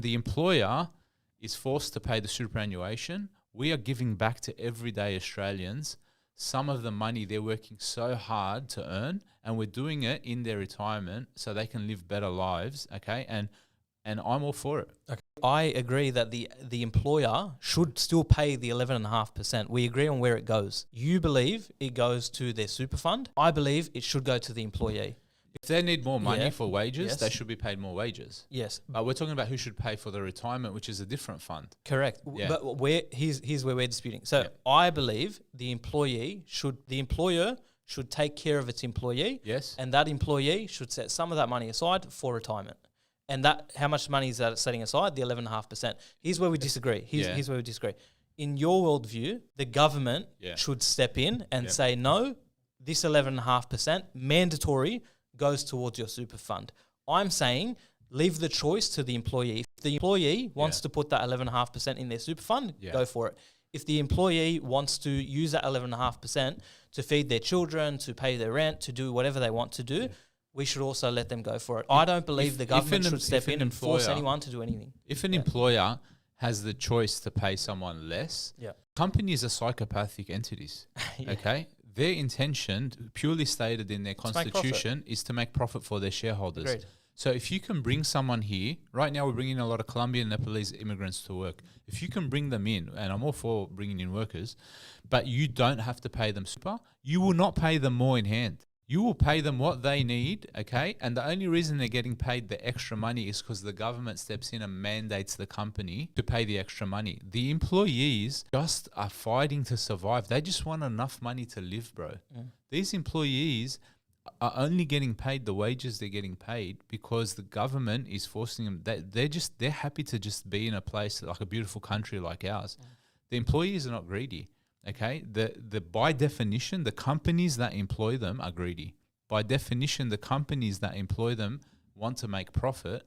The employer is forced to pay the superannuation. We are giving back to everyday Australians some of the money they're working so hard to earn, and we're doing it in their retirement so they can live better lives, okay? And I'm all for it. Okay. I agree that the employer should still pay the 11.5%. We agree on where it goes. You believe it goes to their super fund. I believe it should go to the employee. If they need more money for wages, they should be paid more wages. Yes. But we're talking about who should pay for the retirement, which is a different fund. Correct. Yeah. But here's where we're disputing. So I believe the employer should take care of its employee. Yes. And that employee should set some of that money aside for retirement. And that, how much money is that setting aside? The 11.5%. Here's where we disagree. Here's where we disagree. In your worldview, the government should step in and say, no, this 11.5% mandatory goes towards your super fund. I'm saying leave the choice to the employee. If the employee wants to put that 11.5% in their super fund, go for it. If the employee wants to use that 11.5% to feed their children, to pay their rent, to do whatever they want to do, we should also let them go for it. I don't believe the government should step in and force anyone to do anything. If an employer has the choice to pay someone less, companies are psychopathic entities, okay? Their intention, purely stated in their constitution, is to make profit for their shareholders. Agreed. So if you can bring someone here, right now we're bringing a lot of Colombian Nepalese immigrants to work. If you can bring them in, and I'm all for bringing in workers, but you don't have to pay them super, you will not pay them more in hand. You will pay them what they need, okay? And the only reason they're getting paid the extra money is because the government steps in and mandates the company to pay the extra money. The employees just are fighting to survive. They just want enough money to live, bro. These employees are only getting paid the wages they're getting paid because the government is forcing them. They're happy to just be in a place like a beautiful country like ours. The employees are not greedy. Okay, by definition, the companies that employ them are greedy. By definition, the companies that employ them want to make profit.